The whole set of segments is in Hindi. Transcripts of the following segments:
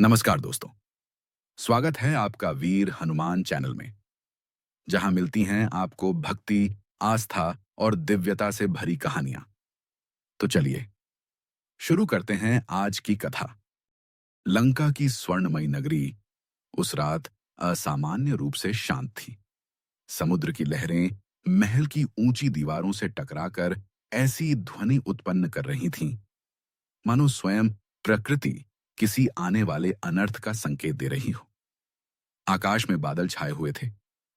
नमस्कार दोस्तों। स्वागत है आपका वीर हनुमान चैनल में, जहां मिलती हैं आपको भक्ति, आस्था और दिव्यता से भरी कहानियां। तो चलिए शुरू करते हैं आज की कथा। लंका की स्वर्णमयी नगरी उस रात असामान्य रूप से शांत थी। समुद्र की लहरें महल की ऊंची दीवारों से टकराकर ऐसी ध्वनि उत्पन्न कर रही थीं, मानो स्वयं प्रकृति किसी आने वाले अनर्थ का संकेत दे रही हो। आकाश में बादल छाए हुए थे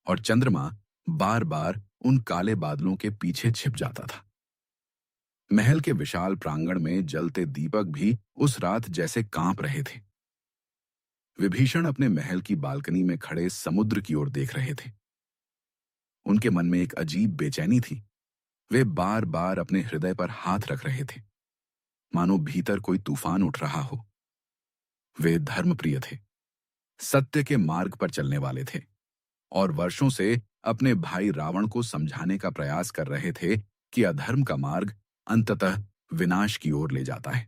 और चंद्रमा बार बार उन काले बादलों के पीछे छिप जाता था। महल के विशाल प्रांगण में जलते दीपक भी उस रात जैसे कांप रहे थे। विभीषण अपने महल की बालकनी में खड़े समुद्र की ओर देख रहे थे। उनके मन में एक अजीब बेचैनी थी। वे बार बार अपने हृदय पर हाथ रख रहे थे, मानो भीतर कोई तूफान उठ रहा हो। वे धर्मप्रिय थे, सत्य के मार्ग पर चलने वाले थे और वर्षों से अपने भाई रावण को समझाने का प्रयास कर रहे थे कि अधर्म का मार्ग अंततः विनाश की ओर ले जाता है।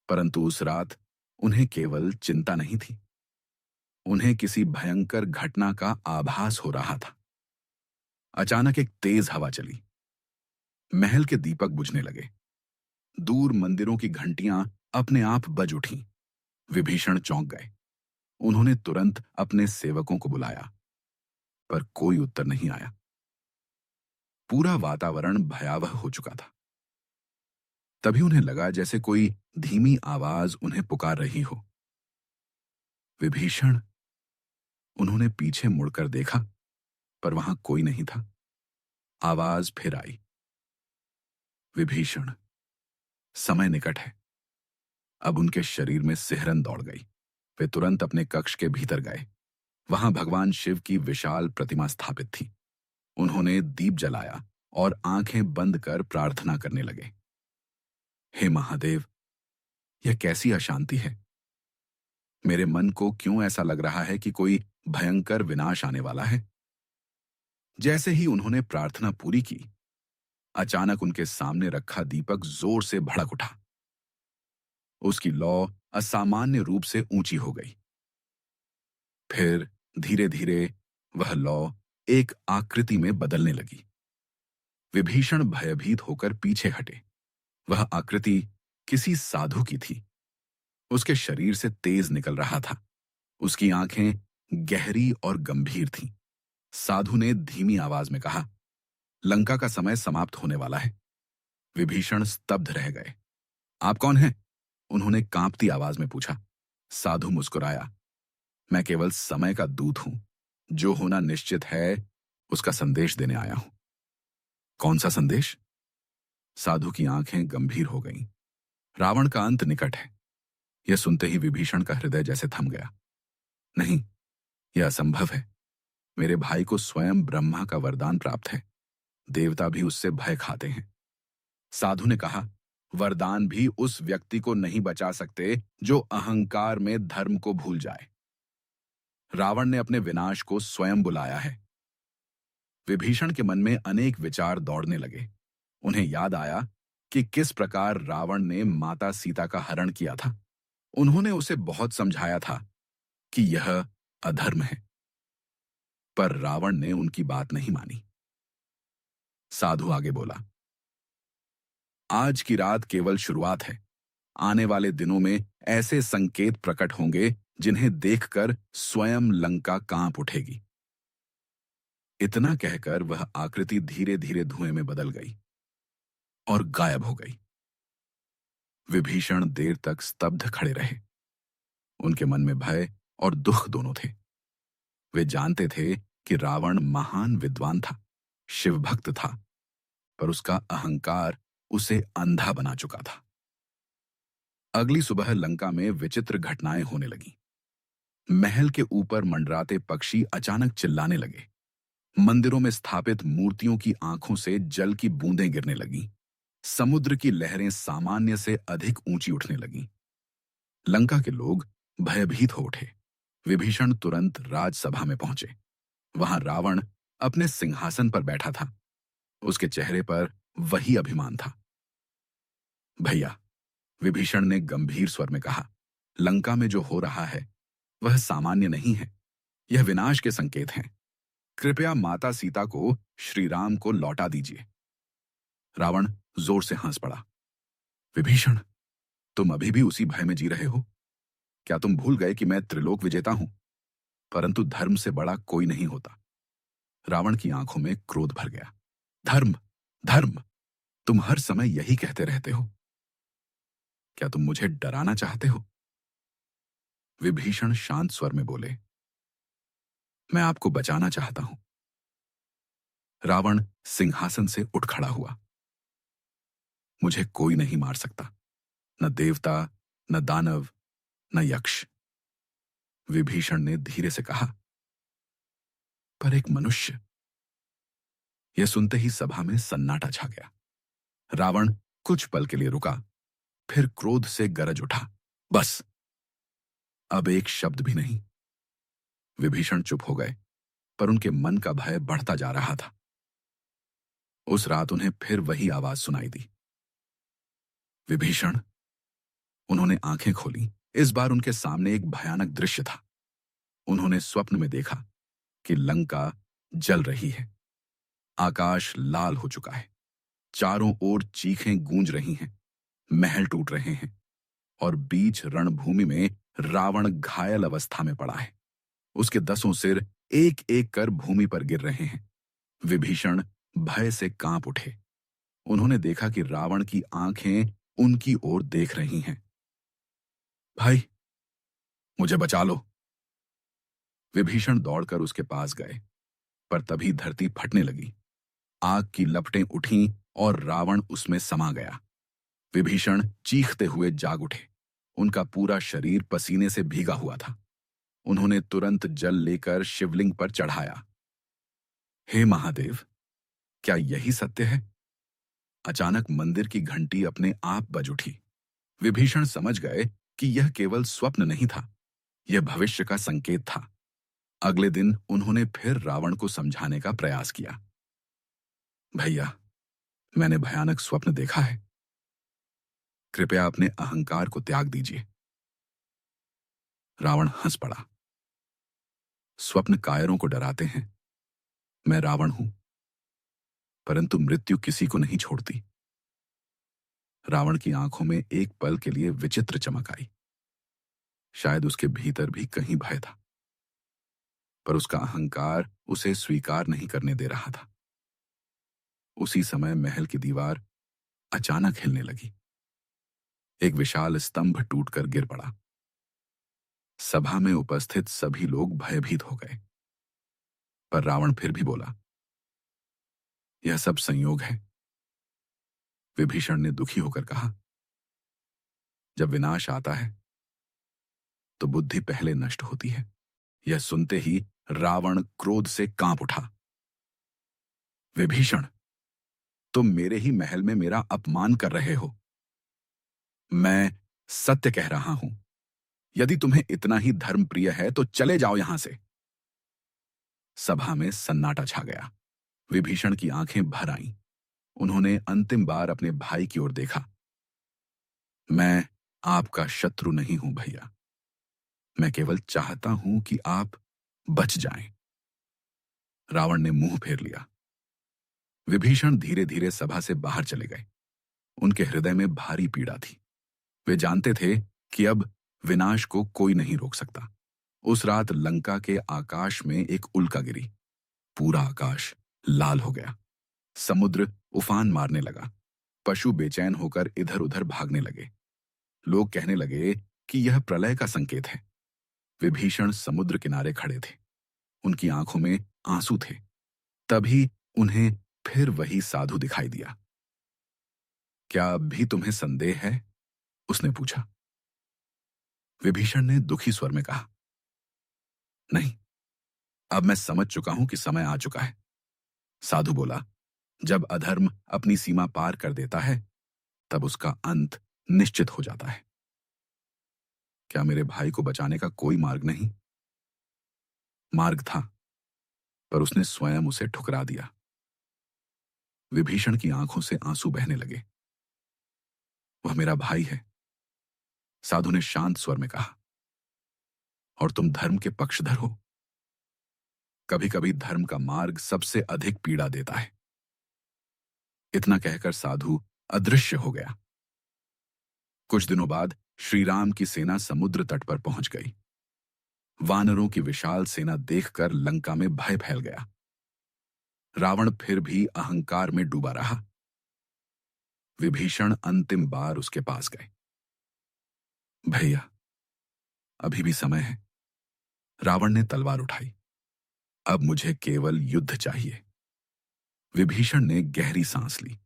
परंतु उस रात उन्हें केवल चिंता नहीं थी, उन्हें किसी भयंकर घटना का आभास हो रहा था। अचानक एक तेज हवा चली, महल के दीपक बुझने लगे, दूर मंदिरों की घंटियां अपने आप बज उठीं। विभीषण चौंक गए। उन्होंने तुरंत अपने सेवकों को बुलाया, पर कोई उत्तर नहीं आया। पूरा वातावरण भयावह हो चुका था। तभी उन्हें लगा जैसे कोई धीमी आवाज उन्हें पुकार रही हो। विभीषण! उन्होंने पीछे मुड़कर देखा, पर वहां कोई नहीं था। आवाज फिर आई, विभीषण, समय निकट है। अब उनके शरीर में सिहरन दौड़ गई। वे तुरंत अपने कक्ष के भीतर गए। वहां भगवान शिव की विशाल प्रतिमा स्थापित थी। उन्होंने दीप जलाया और आंखें बंद कर प्रार्थना करने लगे। हे महादेव, यह कैसी अशांति है। मेरे मन को क्यों ऐसा लग रहा है कि कोई भयंकर विनाश आने वाला है। जैसे ही उन्होंने प्रार्थना पूरी की, अचानक उनके सामने रखा दीपक जोर से भड़क उठा। उसकी लौ असामान्य रूप से ऊंची हो गई। फिर धीरे धीरे वह लौ एक आकृति में बदलने लगी। विभीषण भयभीत होकर पीछे हटे। वह आकृति किसी साधु की थी। उसके शरीर से तेज निकल रहा था। उसकी आंखें गहरी और गंभीर थीं। साधु ने धीमी आवाज में कहा, लंका का समय समाप्त होने वाला है। विभीषण स्तब्ध रह गए। आप कौन हैं? उन्होंने कांपती आवाज में पूछा। साधु मुस्कुराया, मैं केवल समय का दूत हूं। जो होना निश्चित है उसका संदेश देने आया हूं। कौन सा संदेश? साधु की आंखें गंभीर हो गईं। रावण का अंत निकट है। यह सुनते ही विभीषण का हृदय जैसे थम गया। नहीं, यह असंभव है। मेरे भाई को स्वयं ब्रह्मा का वरदान प्राप्त है। देवता भी उससे भय खाते हैं। साधु ने कहा, वरदान भी उस व्यक्ति को नहीं बचा सकते जो अहंकार में धर्म को भूल जाए। रावण ने अपने विनाश को स्वयं बुलाया है। विभीषण के मन में अनेक विचार दौड़ने लगे। उन्हें याद आया कि किस प्रकार रावण ने माता सीता का हरण किया था। उन्होंने उसे बहुत समझाया था कि यह अधर्म है, पर रावण ने उनकी बात नहीं मानी। साधु आगे बोला, आज की रात केवल शुरुआत है। आने वाले दिनों में ऐसे संकेत प्रकट होंगे जिन्हें देखकर स्वयं लंका कांप उठेगी। इतना कहकर वह आकृति धीरे धीरे धुएं में बदल गई और गायब हो गई। विभीषण देर तक स्तब्ध खड़े रहे। उनके मन में भय और दुख दोनों थे। वे जानते थे कि रावण महान विद्वान था, शिवभक्त था, पर उसका अहंकार उसे अंधा बना चुका था। अगली सुबह लंका में विचित्र घटनाएं होने लगीं। महल के ऊपर मंडराते पक्षी अचानक चिल्लाने लगे। मंदिरों में स्थापित मूर्तियों की आंखों से जल की बूंदें गिरने लगीं। समुद्र की लहरें सामान्य से अधिक ऊंची उठने लगीं। लंका के लोग भयभीत हो उठे। विभीषण तुरंत राजसभा में पहुंचे। वहां रावण अपने सिंहासन पर बैठा था। उसके चेहरे पर वही अभिमान था। भैया, विभीषण ने गंभीर स्वर में कहा, लंका में जो हो रहा है वह सामान्य नहीं है, यह विनाश के संकेत हैं। कृपया माता सीता को श्री राम को लौटा दीजिए। रावण जोर से हंस पड़ा। विभीषण, तुम अभी भी उसी भय में जी रहे हो? क्या तुम भूल गए कि मैं त्रिलोक विजेता हूं? परंतु धर्म से बड़ा कोई नहीं होता। रावण की आंखों में क्रोध भर गया। धर्म, धर्म, तुम हर समय यही कहते रहते हो। क्या तुम मुझे डराना चाहते हो? विभीषण शांत स्वर में बोले, मैं आपको बचाना चाहता हूं। रावण सिंहासन से उठ खड़ा हुआ। मुझे कोई नहीं मार सकता, न देवता, न दानव, न यक्ष। विभीषण ने धीरे से कहा, पर एक मनुष्य। यह सुनते ही सभा में सन्नाटा छा गया। रावण कुछ पल के लिए रुका, फिर क्रोध से गरज उठा, बस, अब एक शब्द भी नहीं। विभीषण चुप हो गए, पर उनके मन का भय बढ़ता जा रहा था। उस रात उन्हें फिर वही आवाज सुनाई दी, विभीषण। उन्होंने आंखें खोली। इस बार उनके सामने एक भयानक दृश्य था। उन्होंने स्वप्न में देखा कि लंका जल रही है, आकाश लाल हो चुका है, चारों ओर चीखें गूंज रही हैं, महल टूट रहे हैं और बीच रणभूमि में रावण घायल अवस्था में पड़ा है। उसके 10 सिर एक एक कर भूमि पर गिर रहे हैं। विभीषण भय से कांप उठे। उन्होंने देखा कि रावण की आंखें उनकी ओर देख रही हैं। भाई, मुझे बचा लो। विभीषण दौड़कर उसके पास गए, पर तभी धरती फटने लगी। आग की लपटें उठीं और रावण उसमें समा गया। विभीषण चीखते हुए जाग उठे। उनका पूरा शरीर पसीने से भीगा हुआ था। उन्होंने तुरंत जल लेकर शिवलिंग पर चढ़ाया। हे महादेव, क्या यही सत्य है? अचानक मंदिर की घंटी अपने आप बज उठी। विभीषण समझ गए कि यह केवल स्वप्न नहीं था, यह भविष्य का संकेत था। अगले दिन उन्होंने फिर रावण को समझाने का प्रयास किया। भैया, मैंने भयानक स्वप्न देखा है, कृपया अपने अहंकार को त्याग दीजिए। रावण हंस पड़ा। स्वप्न कायरों को डराते हैं। मैं रावण हूं, परंतु मृत्यु किसी को नहीं छोड़ती। रावण की आंखों में एक पल के लिए विचित्र चमक आई। शायद उसके भीतर भी कहीं भय था, पर उसका अहंकार उसे स्वीकार नहीं करने दे रहा था। उसी समय महल की दीवार अचानक हिलने लगी। एक विशाल स्तंभ टूटकर गिर पड़ा। सभा में उपस्थित सभी लोग भयभीत हो गए, पर रावण फिर भी बोला, यह सब संयोग है। विभीषण ने दुखी होकर कहा, जब विनाश आता है तो बुद्धि पहले नष्ट होती है। यह सुनते ही रावण क्रोध से कांप उठा। विभीषण, तुम मेरे ही महल में मेरा अपमान कर रहे हो। मैं सत्य कह रहा हूं। यदि तुम्हें इतना ही धर्म प्रिय है तो चले जाओ यहां से। सभा में सन्नाटा छा गया। विभीषण की आंखें भर आईं। उन्होंने अंतिम बार अपने भाई की ओर देखा। मैं आपका शत्रु नहीं हूं भैया, मैं केवल चाहता हूं कि आप बच जाएं। रावण ने मुंह फेर लिया। विभीषण धीरे धीरे सभा से बाहर चले गए। उनके हृदय में भारी पीड़ा थी। वे जानते थे कि अब विनाश को कोई नहीं रोक सकता। उस रात लंका के आकाश में एक उल्का गिरी। पूरा आकाश लाल हो गया। समुद्र उफान मारने लगा। पशु बेचैन होकर इधर उधर भागने लगे। लोग कहने लगे कि यह प्रलय का संकेत है। विभीषण समुद्र किनारे खड़े थे। उनकी आंखों में आंसू थे। तभी उन्हें फिर वही साधु दिखाई दिया। क्या अब भी तुम्हें संदेह है? उसने पूछा। विभीषण ने दुखी स्वर में कहा, नहीं, अब मैं समझ चुका हूं कि समय आ चुका है। साधु बोला, जब अधर्म अपनी सीमा पार कर देता है तब उसका अंत निश्चित हो जाता है। क्या मेरे भाई को बचाने का कोई मार्ग नहीं? मार्ग था, पर उसने स्वयं उसे ठुकरा दिया। विभीषण की आंखों से आंसू बहने लगे। वह मेरा भाई है, साधु ने शांत स्वर में कहा, और तुम धर्म के पक्षधर हो। कभी कभी धर्म का मार्ग सबसे अधिक पीड़ा देता है। इतना कहकर साधु अदृश्य हो गया। कुछ दिनों बाद श्री राम की सेना समुद्र तट पर पहुंच गई। वानरों की विशाल सेना देखकर लंका में भय फैल गया। रावण फिर भी अहंकार में डूबा रहा। विभीषण अंतिम बार उसके पास गए। भैया, अभी भी समय है। रावण ने तलवार उठाई। अब मुझे केवल युद्ध चाहिए। विभीषण ने गहरी सांस ली।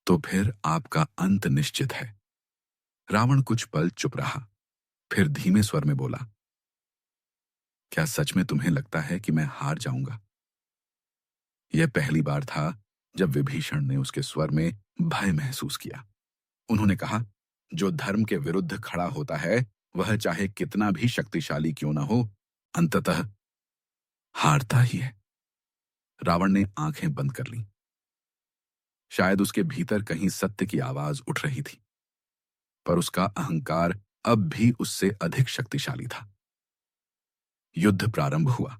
तो फिर आपका अंत निश्चित है। रावण कुछ पल चुप रहा, फिर धीमे स्वर में बोला, क्या सच में तुम्हें लगता है कि मैं हार जाऊंगा? यह पहली बार था जब विभीषण ने उसके स्वर में भय महसूस किया। उन्होंने कहा, जो धर्म के विरुद्ध खड़ा होता है वह चाहे कितना भी शक्तिशाली क्यों न हो, अंततः हारता ही है। रावण ने आंखें बंद कर लीं। शायद उसके भीतर कहीं सत्य की आवाज उठ रही थी, पर उसका अहंकार अब भी उससे अधिक शक्तिशाली था। युद्ध प्रारंभ हुआ।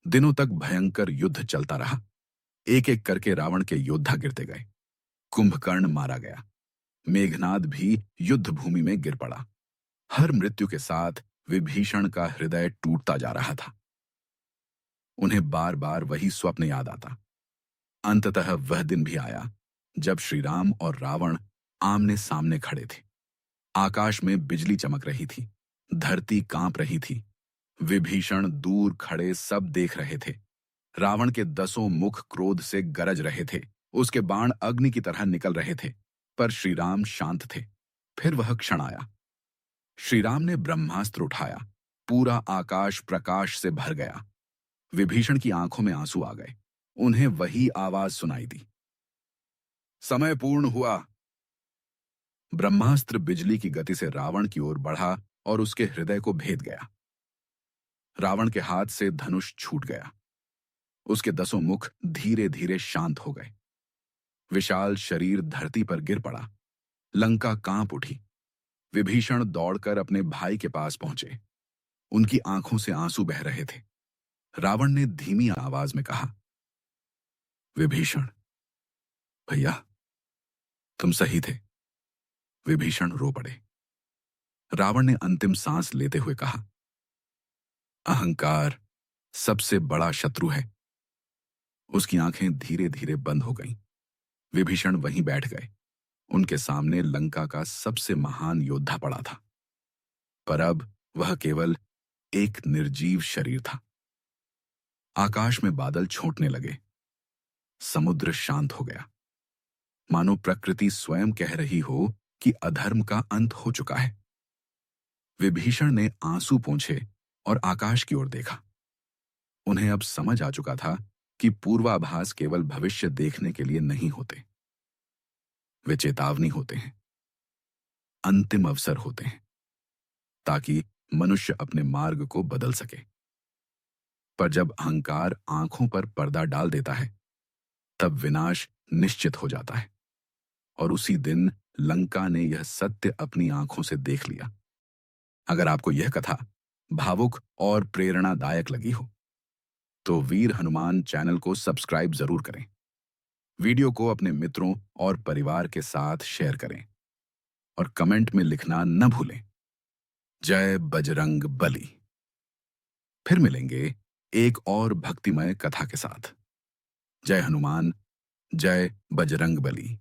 दिनों तक भयंकर युद्ध चलता रहा। एक एक करके रावण के योद्धा गिरते गए। कुंभकर्ण मारा गया। मेघनाद भी युद्ध भूमि में गिर पड़ा। हर मृत्यु के साथ विभीषण का हृदय टूटता जा रहा था। उन्हें बार बार वही स्वप्न याद आता। अंततः वह दिन भी आया जब श्री राम और रावण आमने सामने खड़े थे। आकाश में बिजली चमक रही थी। धरती कांप रही थी। विभीषण दूर खड़े सब देख रहे थे। रावण के 10 मुख क्रोध से गरज रहे थे। उसके बाण अग्नि की तरह निकल रहे थे, पर श्री राम शांत थे। फिर वह क्षण आया। श्री राम ने ब्रह्मास्त्र उठाया। पूरा आकाश प्रकाश से भर गया। विभीषण की आंखों में आंसू आ गए। उन्हें वही आवाज सुनाई दी, समय पूर्ण हुआ। ब्रह्मास्त्र बिजली की गति से रावण की ओर बढ़ा और उसके हृदय को भेद गया। रावण के हाथ से धनुष छूट गया। उसके 10 मुख धीरे धीरे शांत हो गए। विशाल शरीर धरती पर गिर पड़ा। लंका कांप उठी। विभीषण दौड़कर अपने भाई के पास पहुंचे। उनकी आंखों से आंसू बह रहे थे। रावण ने धीमी आवाज में कहा, विभीषण, भैया, तुम सही थे। विभीषण रो पड़े। रावण ने अंतिम सांस लेते हुए कहा, अहंकार सबसे बड़ा शत्रु है। उसकी आंखें धीरे धीरे बंद हो गईं। विभीषण वहीं बैठ गए। उनके सामने लंका का सबसे महान योद्धा पड़ा था, पर अब वह केवल एक निर्जीव शरीर था। आकाश में बादल छूटने लगे। समुद्र शांत हो गया, मानो प्रकृति स्वयं कह रही हो कि अधर्म का अंत हो चुका है। विभीषण ने आंसू पोंछे और आकाश की ओर देखा। उन्हें अब समझ आ चुका था कि पूर्वाभास केवल भविष्य देखने के लिए नहीं होते। वे चेतावनी होते हैं, अंतिम अवसर होते हैं, ताकि मनुष्य अपने मार्ग को बदल सके। पर जब अहंकार आंखों पर पर्दा डाल देता है, तब विनाश निश्चित हो जाता है। और उसी दिन लंका ने यह सत्य अपनी आंखों से देख लिया। अगर आपको यह कथा भावुक और प्रेरणादायक लगी हो, तो वीर हनुमान चैनल को सब्सक्राइब जरूर करें। वीडियो को अपने मित्रों और परिवार के साथ शेयर करें और कमेंट में लिखना न भूलें, जय बजरंग बली। फिर मिलेंगे एक और भक्तिमय कथा के साथ। जय हनुमान, जय बजरंग बली।